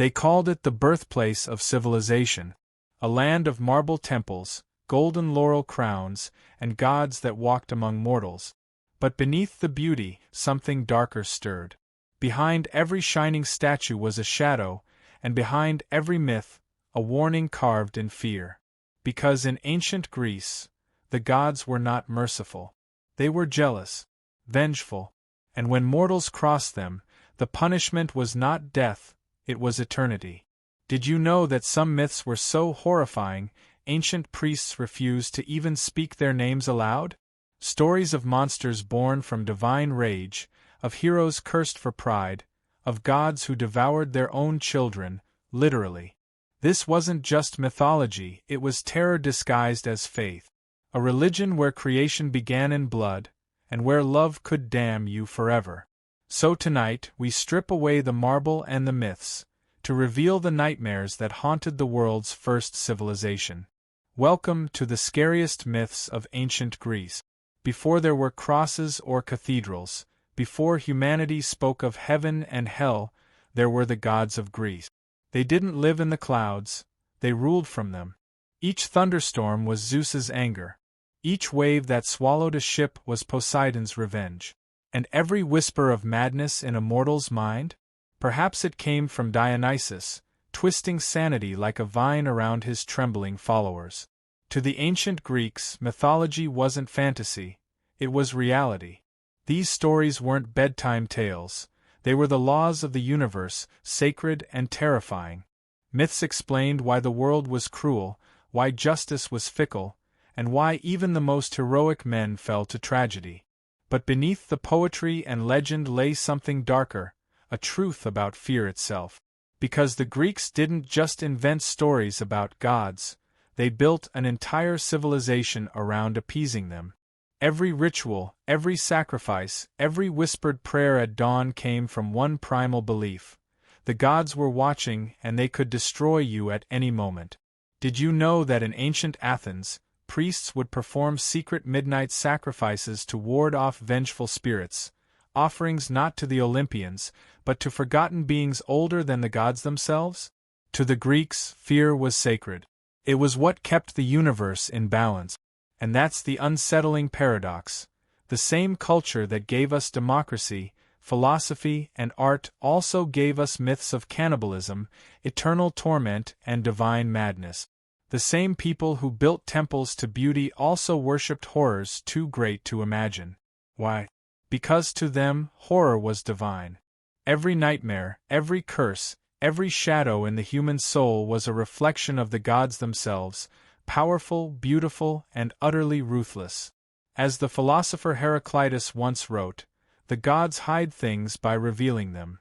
They called it the birthplace of civilization, a land of marble temples, golden laurel crowns, and gods that walked among mortals. But beneath the beauty, something darker stirred. Behind every shining statue was a shadow, and behind every myth, a warning carved in fear. Because in ancient Greece, the gods were not merciful. They were jealous, vengeful, and when mortals crossed them, the punishment was not death, it was eternity. Did you know that some myths were so horrifying, ancient priests refused to even speak their names aloud? Stories of monsters born from divine rage, of heroes cursed for pride, of gods who devoured their own children, literally. This wasn't just mythology, it was terror disguised as faith. A religion where creation began in blood, and where love could damn you forever. So tonight, we strip away the marble and the myths, to reveal the nightmares that haunted the world's first civilization. Welcome to the scariest myths of ancient Greece. Before there were crosses or cathedrals, before humanity spoke of heaven and hell, there were the gods of Greece. They didn't live in the clouds, they ruled from them. Each thunderstorm was Zeus's anger. Each wave that swallowed a ship was Poseidon's revenge. And every whisper of madness in a mortal's mind? Perhaps it came from Dionysus, twisting sanity like a vine around his trembling followers. To the ancient Greeks, mythology wasn't fantasy, it was reality. These stories weren't bedtime tales, they were the laws of the universe, sacred and terrifying. Myths explained why the world was cruel, why justice was fickle, and why even the most heroic men fell to tragedy. But beneath the poetry and legend lay something darker, a truth about fear itself. Because the Greeks didn't just invent stories about gods, they built an entire civilization around appeasing them. Every ritual, every sacrifice, every whispered prayer at dawn came from one primal belief. The gods were watching and they could destroy you at any moment. Did you know that in ancient Athens, priests would perform secret midnight sacrifices to ward off vengeful spirits, offerings not to the Olympians, but to forgotten beings older than the gods themselves? To the Greeks, fear was sacred. It was what kept the universe in balance. And that's the unsettling paradox. The same culture that gave us democracy, philosophy, and art also gave us myths of cannibalism, eternal torment, and divine madness. The same people who built temples to beauty also worshipped horrors too great to imagine. Why? Because to them, horror was divine. Every nightmare, every curse, every shadow in the human soul was a reflection of the gods themselves, powerful, beautiful, and utterly ruthless. As the philosopher Heraclitus once wrote, the gods hide things by revealing them.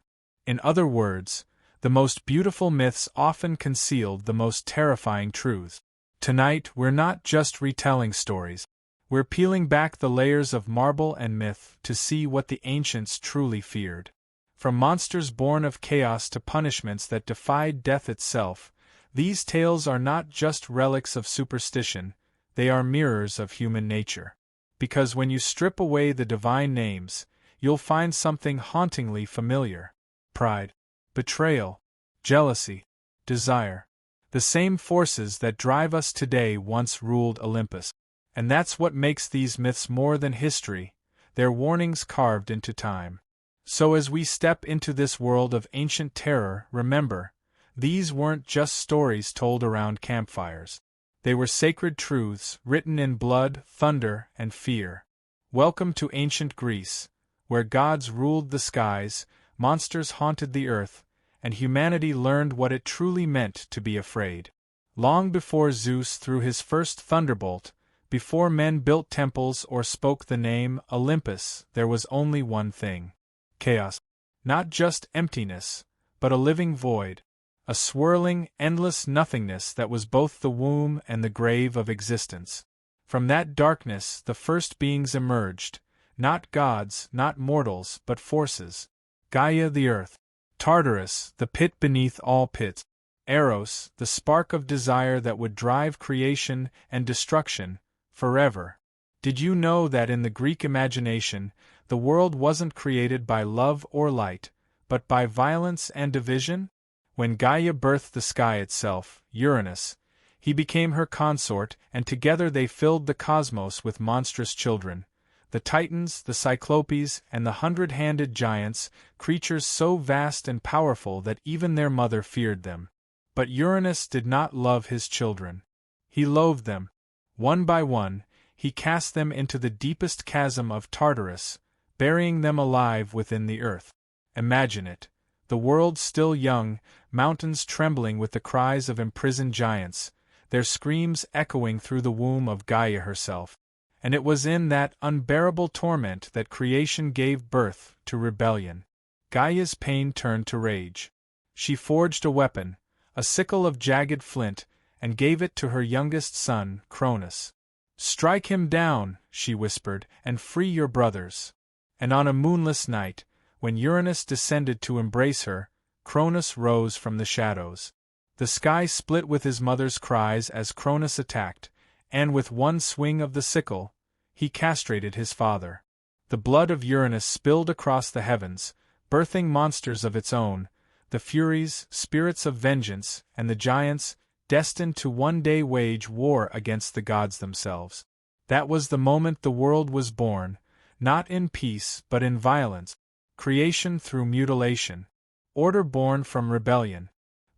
In other words, the most beautiful myths often concealed the most terrifying truths. Tonight, we're not just retelling stories. We're peeling back the layers of marble and myth to see what the ancients truly feared. From monsters born of chaos to punishments that defied death itself, these tales are not just relics of superstition, they are mirrors of human nature. Because when you strip away the divine names, you'll find something hauntingly familiar. Pride, betrayal, jealousy, desire. The same forces that drive us today once ruled Olympus. And that's what makes these myths more than history, they're warnings carved into time. So as we step into this world of ancient terror, remember, these weren't just stories told around campfires. They were sacred truths written in blood, thunder, and fear. Welcome to ancient Greece, where gods ruled the skies, monsters haunted the earth, and humanity learned what it truly meant to be afraid. Long before Zeus threw his first thunderbolt, before men built temples or spoke the name Olympus, there was only one thing. Chaos. Not just emptiness, but a living void. A swirling, endless nothingness that was both the womb and the grave of existence. From that darkness the first beings emerged, not gods, not mortals, but forces. Gaia the earth. Tartarus, the pit beneath all pits. Eros, the spark of desire that would drive creation and destruction, forever. Did you know that in the Greek imagination, the world wasn't created by love or light, but by violence and division? When Gaia birthed the sky itself, Uranus, he became her consort, and together they filled the cosmos with monstrous children, the Titans, the Cyclopes, and the hundred-handed giants, creatures so vast and powerful that even their mother feared them. But Uranus did not love his children. He loathed them. One by one, he cast them into the deepest chasm of Tartarus, burying them alive within the earth. Imagine it. The world still young, mountains trembling with the cries of imprisoned giants, their screams echoing through the womb of Gaia herself. And it was in that unbearable torment that creation gave birth to rebellion. Gaia's pain turned to rage. She forged a weapon, a sickle of jagged flint, and gave it to her youngest son, Cronus. "Strike him down," she whispered, "and free your brothers." And on a moonless night, when Uranus descended to embrace her, Cronus rose from the shadows. The sky split with his mother's cries as Cronus attacked, and with one swing of the sickle, he castrated his father. The blood of Uranus spilled across the heavens, birthing monsters of its own, the Furies, spirits of vengeance, and the giants, destined to one day wage war against the gods themselves. That was the moment the world was born, not in peace but in violence, creation through mutilation, order born from rebellion.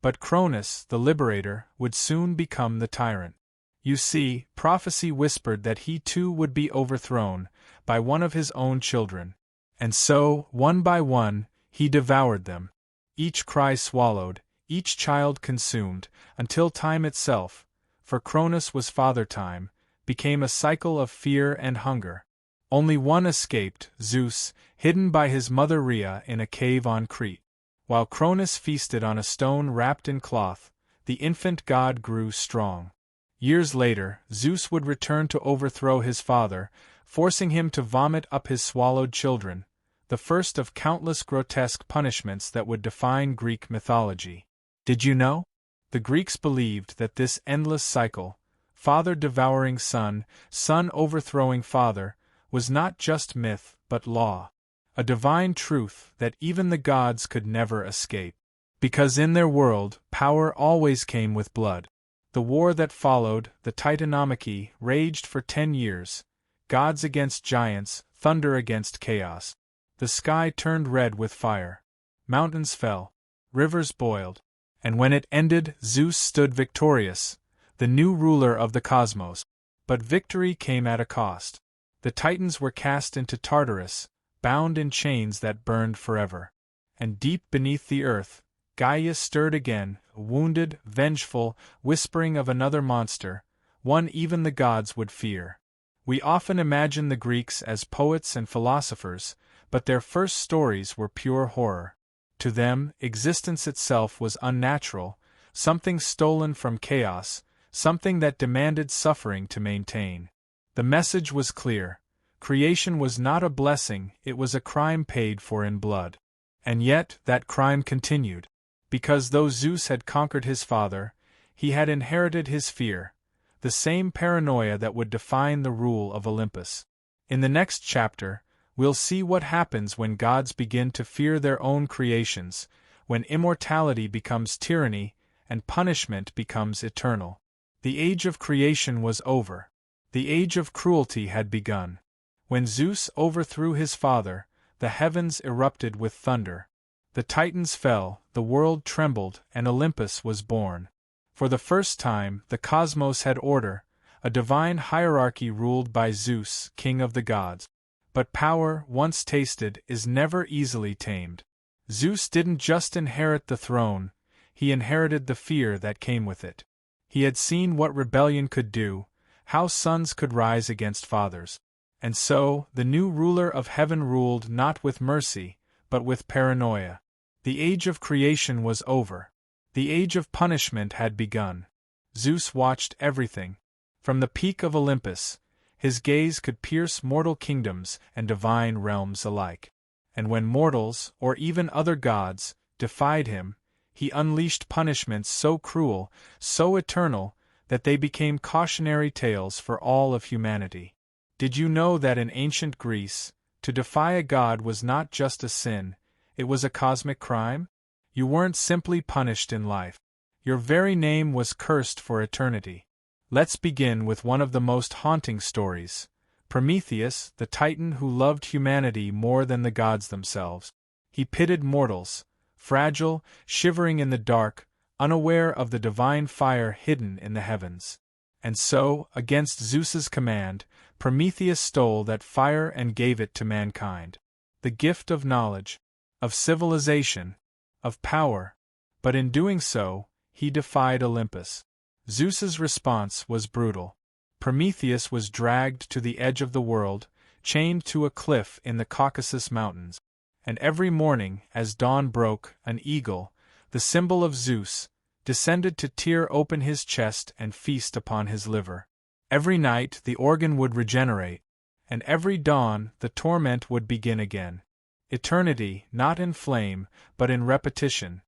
But Cronus, the liberator, would soon become the tyrant. You see, prophecy whispered that he too would be overthrown by one of his own children. And so, one by one, he devoured them. Each cry swallowed, each child consumed, until time itself, for Cronus was father time, became a cycle of fear and hunger. Only one escaped, Zeus, hidden by his mother Rhea in a cave on Crete. While Cronus feasted on a stone wrapped in cloth, the infant god grew strong. Years later, Zeus would return to overthrow his father, forcing him to vomit up his swallowed children, the first of countless grotesque punishments that would define Greek mythology. Did you know? The Greeks believed that this endless cycle, father devouring son, son overthrowing father, was not just myth but law. A divine truth that even the gods could never escape. Because in their world, power always came with blood. The war that followed, the Titanomachy, raged for 10 years, gods against giants, thunder against chaos. The sky turned red with fire. Mountains fell. Rivers boiled. And when it ended, Zeus stood victorious, the new ruler of the cosmos. But victory came at a cost. The Titans were cast into Tartarus, bound in chains that burned forever. And deep beneath the earth, Gaia stirred again, wounded, vengeful, whispering of another monster, one even the gods would fear. We often imagine the Greeks as poets and philosophers, but their first stories were pure horror. To them, existence itself was unnatural, something stolen from chaos, something that demanded suffering to maintain. The message was clear. Creation was not a blessing, it was a crime paid for in blood. And yet, that crime continued. Because though Zeus had conquered his father, he had inherited his fear, the same paranoia that would define the rule of Olympus. In the next chapter, we'll see what happens when gods begin to fear their own creations, when immortality becomes tyranny, and punishment becomes eternal. The age of creation was over. The age of cruelty had begun. When Zeus overthrew his father, the heavens erupted with thunder. The Titans fell, the world trembled, and Olympus was born. For the first time, the cosmos had order, a divine hierarchy ruled by Zeus, king of the gods. But power, once tasted, is never easily tamed. Zeus didn't just inherit the throne, he inherited the fear that came with it. He had seen what rebellion could do, how sons could rise against fathers. And so, the new ruler of heaven ruled not with mercy, but with paranoia. The age of creation was over. The age of punishment had begun. Zeus watched everything. From the peak of Olympus, his gaze could pierce mortal kingdoms and divine realms alike. And when mortals, or even other gods, defied him, he unleashed punishments so cruel, so eternal, that they became cautionary tales for all of humanity. Did you know that in ancient Greece, to defy a god was not just a sin, it was a cosmic crime? You weren't simply punished in life. Your very name was cursed for eternity. Let's begin with one of the most haunting stories. Prometheus, the titan who loved humanity more than the gods themselves. He pitied mortals, fragile, shivering in the dark, unaware of the divine fire hidden in the heavens. And so, against Zeus's command, Prometheus stole that fire and gave it to mankind. The gift of knowledge, of civilization, of power. But in doing so, he defied Olympus. Zeus's response was brutal. Prometheus was dragged to the edge of the world, chained to a cliff in the Caucasus Mountains. And every morning, as dawn broke, an eagle, the symbol of Zeus, descended to tear open his chest and feast upon his liver. Every night the organ would regenerate, and every dawn the torment would begin again. Eternity, not in flame, but in repetition.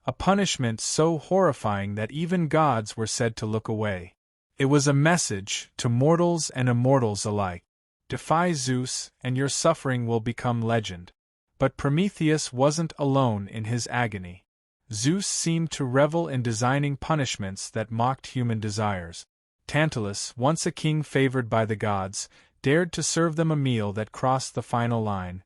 A punishment so horrifying that even gods were said to look away. It was a message to mortals and immortals alike. Defy Zeus, and your suffering will become legend. But Prometheus wasn't alone in his agony. Zeus seemed to revel in designing punishments that mocked human desires. Tantalus, once a king favored by the gods, dared to serve them a meal that crossed the final line.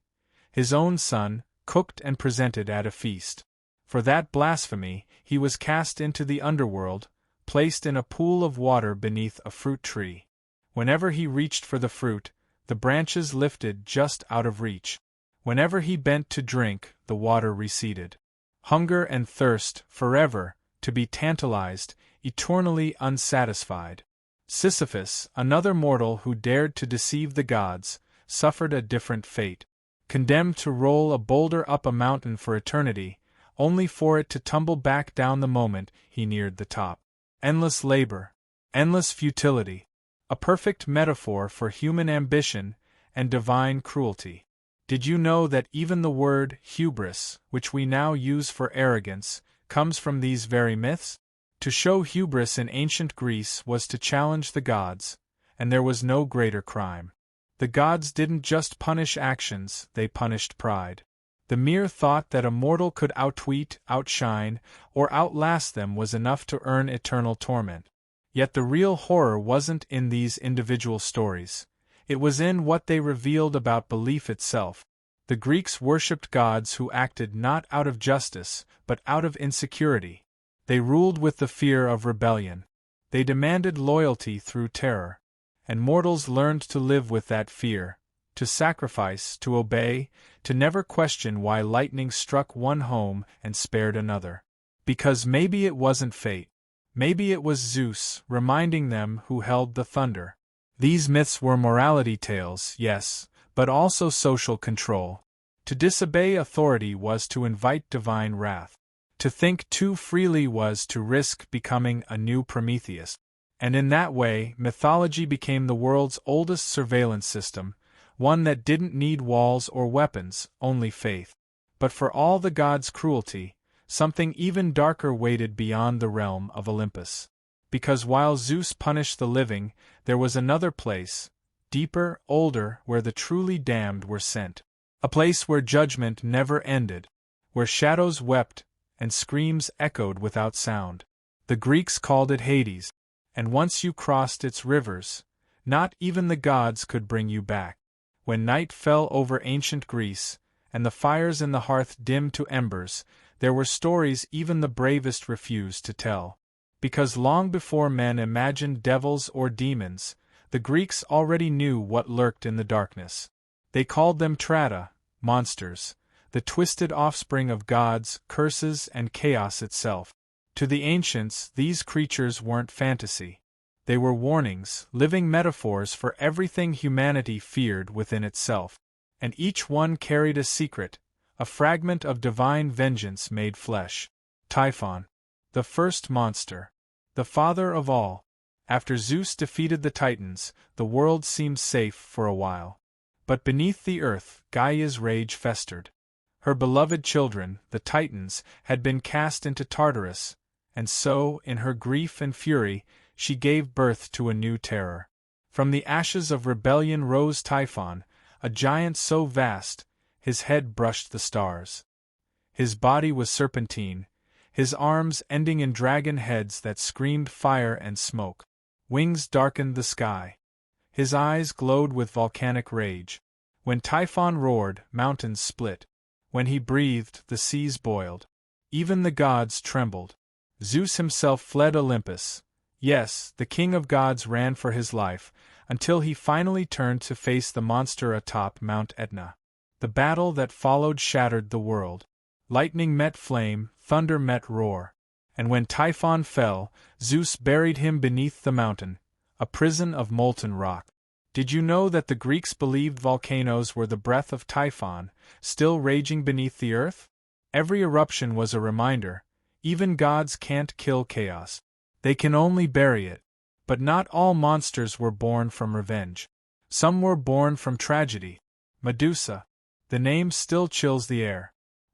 His own son, cooked and presented at a feast. For that blasphemy, he was cast into the underworld, placed in a pool of water beneath a fruit tree. Whenever he reached for the fruit, the branches lifted just out of reach. Whenever he bent to drink, the water receded. Hunger and thirst, forever, to be tantalized, eternally unsatisfied. Sisyphus, another mortal who dared to deceive the gods, suffered a different fate. Condemned to roll a boulder up a mountain for eternity, only for it to tumble back down the moment he neared the top. Endless labor, endless futility. A perfect metaphor for human ambition and divine cruelty. Did you know that even the word hubris, which we now use for arrogance, comes from these very myths? To show hubris in ancient Greece was to challenge the gods, and there was no greater crime. The gods didn't just punish actions, they punished pride. The mere thought that a mortal could outwit, outshine, or outlast them was enough to earn eternal torment. Yet the real horror wasn't in these individual stories. It was in what they revealed about belief itself. The Greeks worshipped gods who acted not out of justice, but out of insecurity. They ruled with the fear of rebellion. They demanded loyalty through terror. And mortals learned to live with that fear, to sacrifice, to obey, to never question why lightning struck one home and spared another. Because maybe it wasn't fate. Maybe it was Zeus reminding them who held the thunder. These myths were morality tales, yes, but also social control. To disobey authority was to invite divine wrath. To think too freely was to risk becoming a new Prometheus. And in that way, mythology became the world's oldest surveillance system, one that didn't need walls or weapons, only faith. But for all the gods' cruelty, something even darker waited beyond the realm of Olympus. Because while Zeus punished the living, there was another place, deeper, older, where the truly damned were sent. A place where judgment never ended, where shadows wept and screams echoed without sound. The Greeks called it Hades. And once you crossed its rivers, not even the gods could bring you back. When night fell over ancient Greece, and the fires in the hearth dimmed to embers, there were stories even the bravest refused to tell. Because long before men imagined devils or demons, the Greeks already knew what lurked in the darkness. They called them trata, monsters, the twisted offspring of gods, curses, and chaos itself. To the ancients, these creatures weren't fantasy. They were warnings, living metaphors for everything humanity feared within itself. And each one carried a secret, a fragment of divine vengeance made flesh. Typhon, the first monster, the father of all. After Zeus defeated the Titans, the world seemed safe for a while. But beneath the earth, Gaia's rage festered. Her beloved children, the Titans, had been cast into Tartarus, and so, in her grief and fury, she gave birth to a new terror. From the ashes of rebellion rose Typhon, a giant so vast, his head brushed the stars. His body was serpentine, his arms ending in dragon heads that screamed fire and smoke. Wings darkened the sky. His eyes glowed with volcanic rage. When Typhon roared, mountains split. When he breathed, the seas boiled. Even the gods trembled. Zeus himself fled Olympus. Yes, the king of gods ran for his life, until he finally turned to face the monster atop Mount Etna. The battle that followed shattered the world. Lightning met flame, thunder met roar. And when Typhon fell, Zeus buried him beneath the mountain, a prison of molten rock. Did you know that the Greeks believed volcanoes were the breath of Typhon, still raging beneath the earth? Every eruption was a reminder, even gods can't kill chaos. They can only bury it. But not all monsters were born from revenge. Some were born from tragedy. Medusa. The name still chills the air.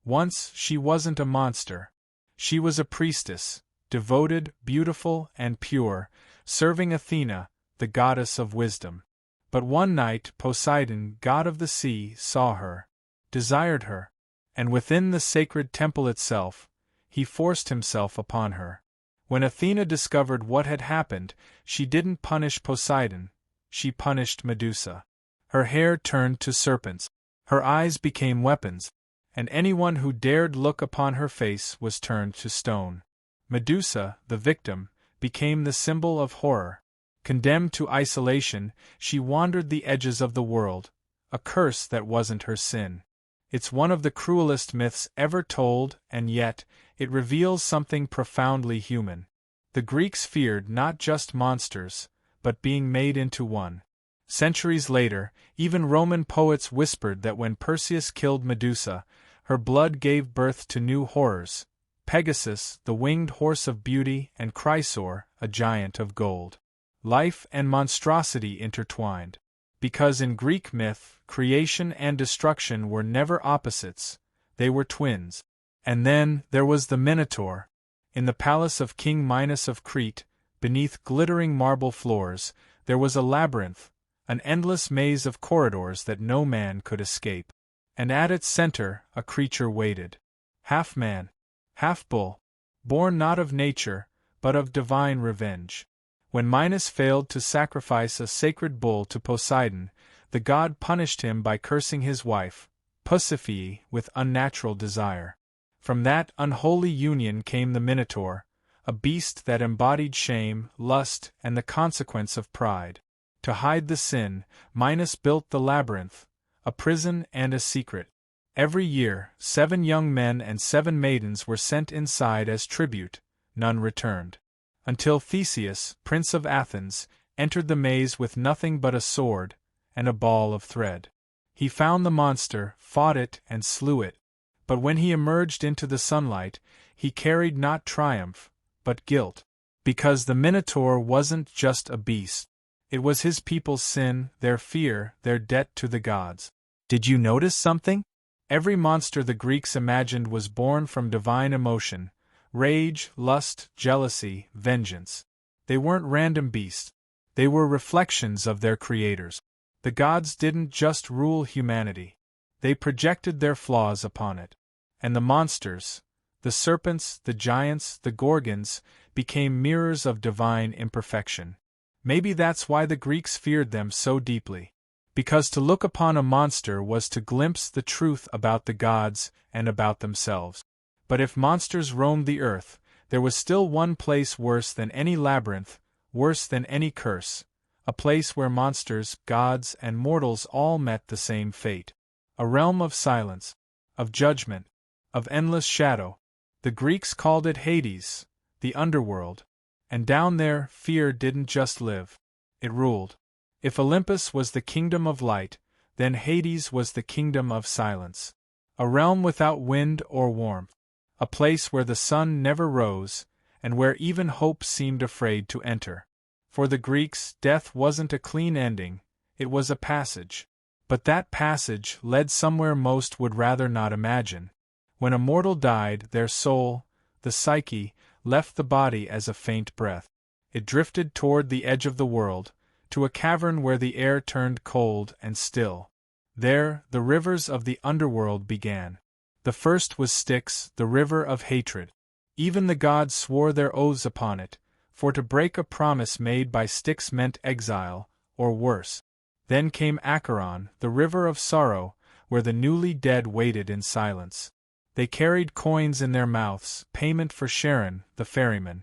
Once, she wasn't a monster. She was a priestess, devoted, beautiful, and pure, serving Athena, the goddess of wisdom. But one night Poseidon, god of the sea, saw her, desired her, and within the sacred temple itself, he forced himself upon her. When Athena discovered what had happened, she didn't punish Poseidon, she punished Medusa. Her hair turned to serpents, her eyes became weapons, and anyone who dared look upon her face was turned to stone. Medusa, the victim, became the symbol of horror. Condemned to isolation, she wandered the edges of the world, a curse that wasn't her sin. It's one of the cruelest myths ever told, and yet, it reveals something profoundly human. The Greeks feared not just monsters, but being made into one. Centuries later, even Roman poets whispered that when Perseus killed Medusa, her blood gave birth to new horrors: Pegasus, the winged horse of beauty, and Chrysaor, a giant of gold. Life and monstrosity intertwined. Because in Greek myth, creation and destruction were never opposites, they were twins. And then, there was the Minotaur. In the palace of King Minos of Crete, beneath glittering marble floors, there was a labyrinth, an endless maze of corridors that no man could escape. And at its center, a creature waited. Half man, half bull, born not of nature, but of divine revenge. When Minos failed to sacrifice a sacred bull to Poseidon, the god punished him by cursing his wife, Pasiphae, with unnatural desire. From that unholy union came the Minotaur, a beast that embodied shame, lust, and the consequence of pride. To hide the sin, Minos built the labyrinth, a prison and a secret. Every year, 7 young men and 7 maidens were sent inside as tribute, none returned. Until Theseus, prince of Athens, entered the maze with nothing but a sword and a ball of thread. He found the monster, fought it, and slew it. But when he emerged into the sunlight, he carried not triumph, but guilt. Because the Minotaur wasn't just a beast. It was his people's sin, their fear, their debt to the gods. Did you notice something? Every monster the Greeks imagined was born from divine emotion: rage, lust, jealousy, vengeance. They weren't random beasts. They were reflections of their creators. The gods didn't just rule humanity. They projected their flaws upon it. And the monsters, the serpents, the giants, the gorgons, became mirrors of divine imperfection. Maybe that's why the Greeks feared them so deeply. Because to look upon a monster was to glimpse the truth about the gods and about themselves. But if monsters roamed the earth, there was still one place worse than any labyrinth, worse than any curse, a place where monsters, gods, and mortals all met the same fate. A realm of silence, of judgment, of endless shadow. The Greeks called it Hades, the underworld. And down there, fear didn't just live, it ruled. If Olympus was the kingdom of light, then Hades was the kingdom of silence. A realm without wind or warmth. A place where the sun never rose, and where even hope seemed afraid to enter. For the Greeks, death wasn't a clean ending, it was a passage. But that passage led somewhere most would rather not imagine. When a mortal died, their soul, the psyche, left the body as a faint breath. It drifted toward the edge of the world, to a cavern where the air turned cold and still. There, the rivers of the underworld began. The first was Styx, the river of hatred. Even the gods swore their oaths upon it, for to break a promise made by Styx meant exile, or worse. Then came Acheron, the river of sorrow, where the newly dead waited in silence. They carried coins in their mouths, payment for Charon, the ferryman.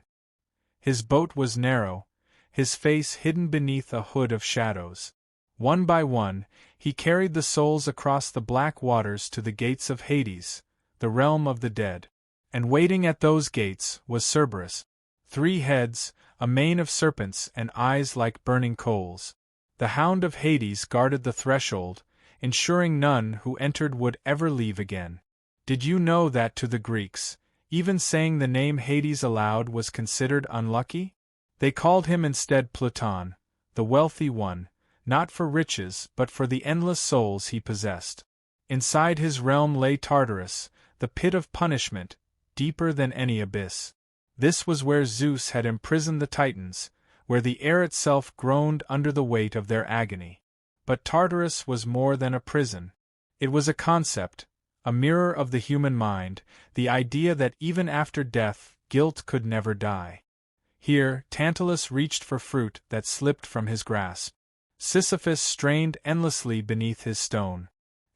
His boat was narrow, his face hidden beneath a hood of shadows. One by one, he carried the souls across the black waters to the gates of Hades, the realm of the dead. And waiting at those gates was Cerberus. 3 heads, a mane of serpents and eyes like burning coals. The hound of Hades guarded the threshold, ensuring none who entered would ever leave again. Did you know that to the Greeks, even saying the name Hades aloud was considered unlucky? They called him instead Pluton, the wealthy one, not for riches but for the endless souls he possessed. Inside his realm lay Tartarus, the pit of punishment, deeper than any abyss. This was where Zeus had imprisoned the Titans, where the air itself groaned under the weight of their agony. But Tartarus was more than a prison. It was a concept, a mirror of the human mind, the idea that even after death, guilt could never die. Here, Tantalus reached for fruit that slipped from his grasp. Sisyphus strained endlessly beneath his stone.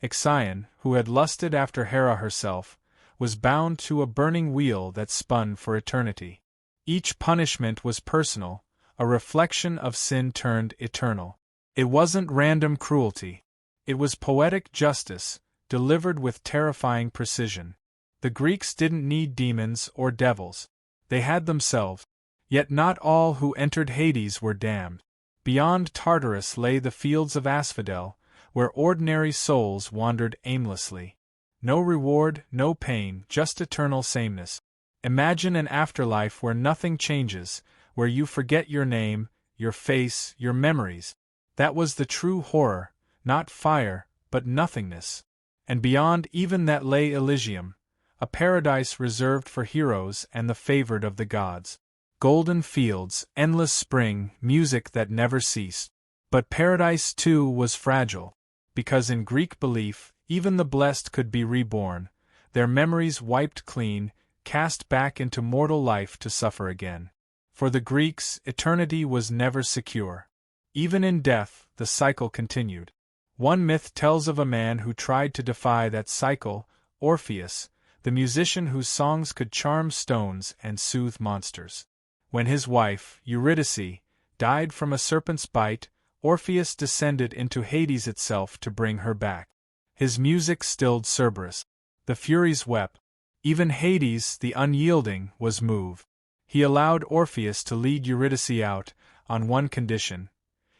Ixion, who had lusted after Hera herself, was bound to a burning wheel that spun for eternity. Each punishment was personal, a reflection of sin turned eternal. It wasn't random cruelty. It was poetic justice, delivered with terrifying precision. The Greeks didn't need demons or devils. They had themselves. Yet not all who entered Hades were damned. Beyond Tartarus lay the fields of Asphodel, where ordinary souls wandered aimlessly. No reward, no pain, just eternal sameness. Imagine an afterlife where nothing changes, where you forget your name, your face, your memories. That was the true horror, not fire, but nothingness. And beyond even that lay Elysium, a paradise reserved for heroes and the favored of the gods. Golden fields, endless spring, music that never ceased. But paradise too was fragile, because in Greek belief, even the blessed could be reborn, their memories wiped clean, cast back into mortal life to suffer again. For the Greeks, eternity was never secure. Even in death, the cycle continued. One myth tells of a man who tried to defy that cycle, Orpheus, the musician whose songs could charm stones and soothe monsters. When his wife, Eurydice, died from a serpent's bite, Orpheus descended into Hades itself to bring her back. His music stilled Cerberus. The Furies wept. Even Hades, the unyielding, was moved. He allowed Orpheus to lead Eurydice out, on one condition.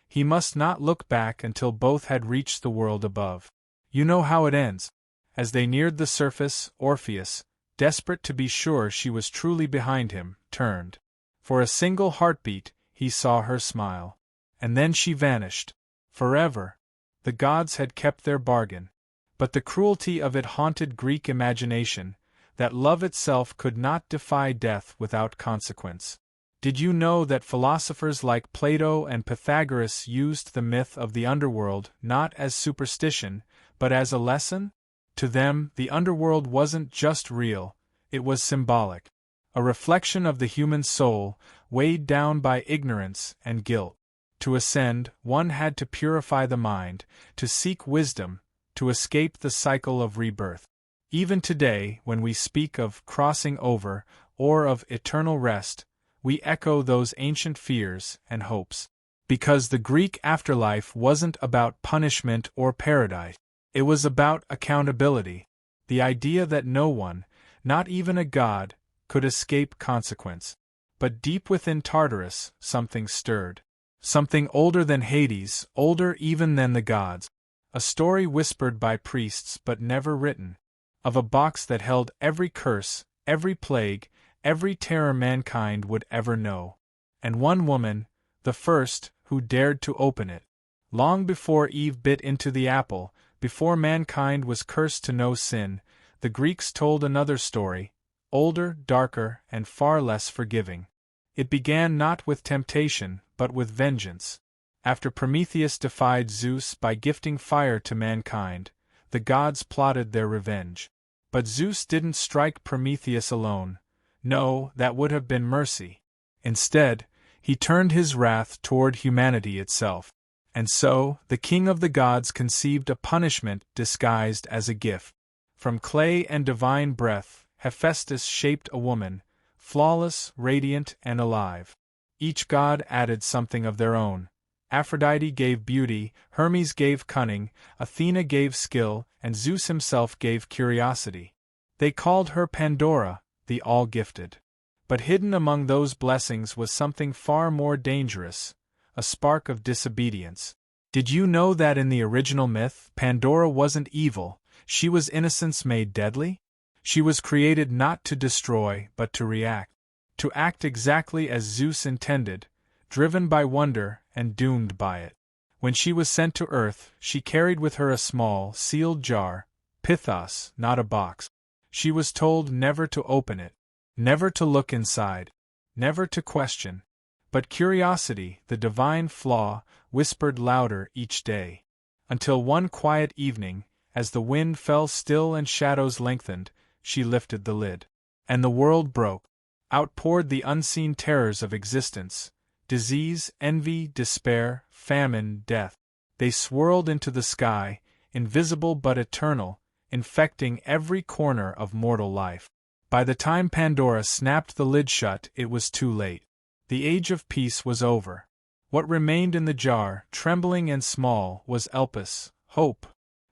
He must not look back until both had reached the world above. You know how it ends. As they neared the surface, Orpheus, desperate to be sure she was truly behind him, turned. For a single heartbeat, he saw her smile. And then she vanished. Forever. The gods had kept their bargain. But the cruelty of it haunted Greek imagination, that love itself could not defy death without consequence. Did you know that philosophers like Plato and Pythagoras used the myth of the underworld not as superstition, but as a lesson? To them, the underworld wasn't just real, it was symbolic. A reflection of the human soul, weighed down by ignorance and guilt. To ascend, one had to purify the mind, to seek wisdom, to escape the cycle of rebirth. Even today, when we speak of crossing over, or of eternal rest, we echo those ancient fears and hopes. Because the Greek afterlife wasn't about punishment or paradise. It was about accountability. The idea that no one, not even a god, could escape consequence. But deep within Tartarus, something stirred. Something older than Hades, older even than the gods. A story whispered by priests but never written. Of a box that held every curse, every plague, every terror mankind would ever know. And one woman, the first, who dared to open it. Long before Eve bit into the apple, before mankind was cursed to know sin, the Greeks told another story, older, darker, and far less forgiving. It began not with temptation, but with vengeance. After Prometheus defied Zeus by gifting fire to mankind, the gods plotted their revenge. But Zeus didn't strike Prometheus alone. No, that would have been mercy. Instead, he turned his wrath toward humanity itself. And so, the king of the gods conceived a punishment disguised as a gift. From clay and divine breath, Hephaestus shaped a woman, flawless, radiant, and alive. Each god added something of their own. Aphrodite gave beauty, Hermes gave cunning, Athena gave skill, and Zeus himself gave curiosity. They called her Pandora, the all-gifted. But hidden among those blessings was something far more dangerous, a spark of disobedience. Did you know that in the original myth, Pandora wasn't evil, she was innocence made deadly? She was created not to destroy, but to react. To act exactly as Zeus intended, driven by wonder and doomed by it. When she was sent to Earth, she carried with her a small, sealed jar, pithos, not a box. She was told never to open it, never to look inside, never to question. But curiosity, the divine flaw, whispered louder each day. Until one quiet evening, as the wind fell still and shadows lengthened, she lifted the lid. And the world broke. Out poured the unseen terrors of existence. Disease, envy, despair, famine, death. They swirled into the sky, invisible but eternal, infecting every corner of mortal life. By the time Pandora snapped the lid shut, it was too late. The age of peace was over. What remained in the jar, trembling and small, was Elpis, hope.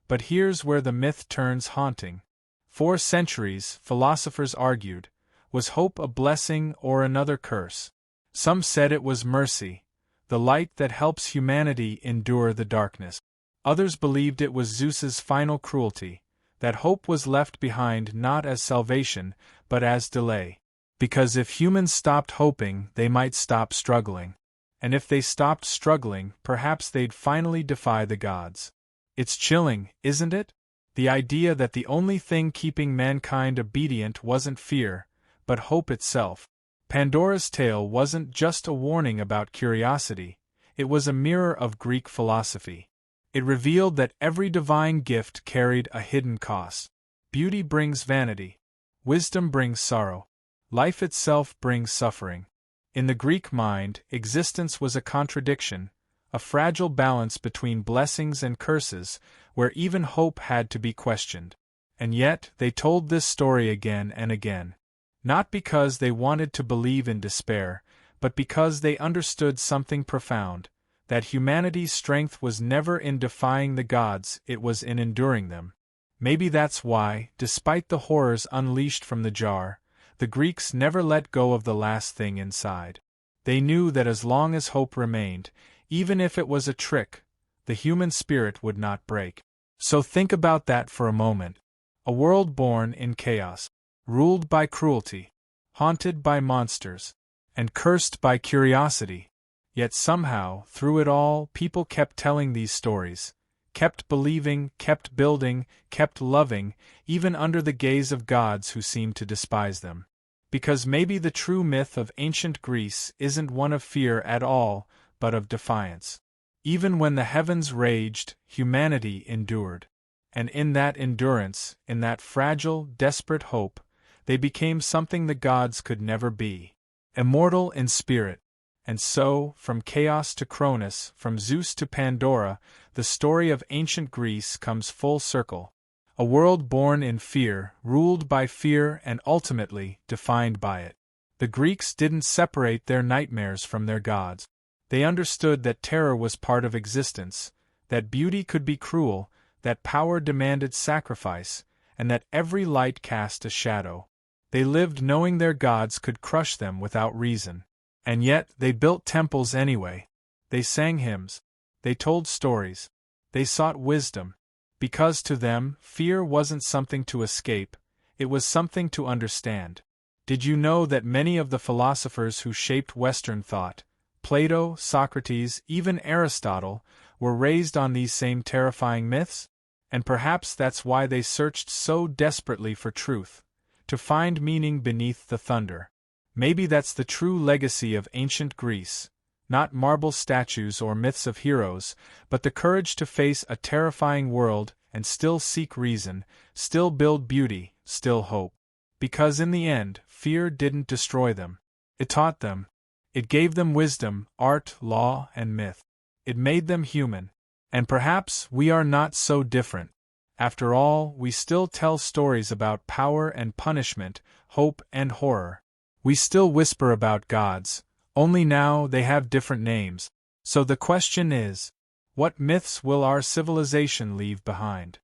But here's where the myth turns haunting. For centuries, philosophers argued, was hope a blessing or another curse? Some said it was mercy, the light that helps humanity endure the darkness. Others believed it was Zeus's final cruelty, that hope was left behind not as salvation, but as delay. Because if humans stopped hoping, they might stop struggling. And if they stopped struggling, perhaps they'd finally defy the gods. It's chilling, isn't it? The idea that the only thing keeping mankind obedient wasn't fear, but hope itself. Pandora's tale wasn't just a warning about curiosity, it was a mirror of Greek philosophy. It revealed that every divine gift carried a hidden cost. Beauty brings vanity. Wisdom brings sorrow. Life itself brings suffering. In the Greek mind, existence was a contradiction, a fragile balance between blessings and curses, where even hope had to be questioned. And yet, they told this story again and again. Not because they wanted to believe in despair, but because they understood something profound, that humanity's strength was never in defying the gods, it was in enduring them. Maybe that's why, despite the horrors unleashed from the jar, the Greeks never let go of the last thing inside. They knew that as long as hope remained, even if it was a trick, the human spirit would not break. So think about that for a moment. A world born in chaos, ruled by cruelty, haunted by monsters, and cursed by curiosity. Yet somehow, through it all, people kept telling these stories, kept believing, kept building, kept loving, even under the gaze of gods who seemed to despise them. Because maybe the true myth of ancient Greece isn't one of fear at all, but of defiance. Even when the heavens raged, humanity endured. And in that endurance, in that fragile, desperate hope, they became something the gods could never be. Immortal in spirit. And so, from chaos to Cronus, from Zeus to Pandora, the story of ancient Greece comes full circle. A world born in fear, ruled by fear and ultimately defined by it. The Greeks didn't separate their nightmares from their gods. They understood that terror was part of existence, that beauty could be cruel, that power demanded sacrifice, and that every light cast a shadow. They lived knowing their gods could crush them without reason. And yet, they built temples anyway. They sang hymns. They told stories. They sought wisdom. Because to them, fear wasn't something to escape, it was something to understand. Did you know that many of the philosophers who shaped Western thought, Plato, Socrates, even Aristotle, were raised on these same terrifying myths? And perhaps that's why they searched so desperately for truth, to find meaning beneath the thunder. Maybe that's the true legacy of ancient Greece, not marble statues or myths of heroes, but the courage to face a terrifying world and still seek reason, still build beauty, still hope. Because in the end, fear didn't destroy them. It taught them. It gave them wisdom, art, law, and myth. It made them human. And perhaps we are not so different. After all, we still tell stories about power and punishment, hope and horror. We still whisper about gods, only now they have different names. So the question is, what myths will our civilization leave behind?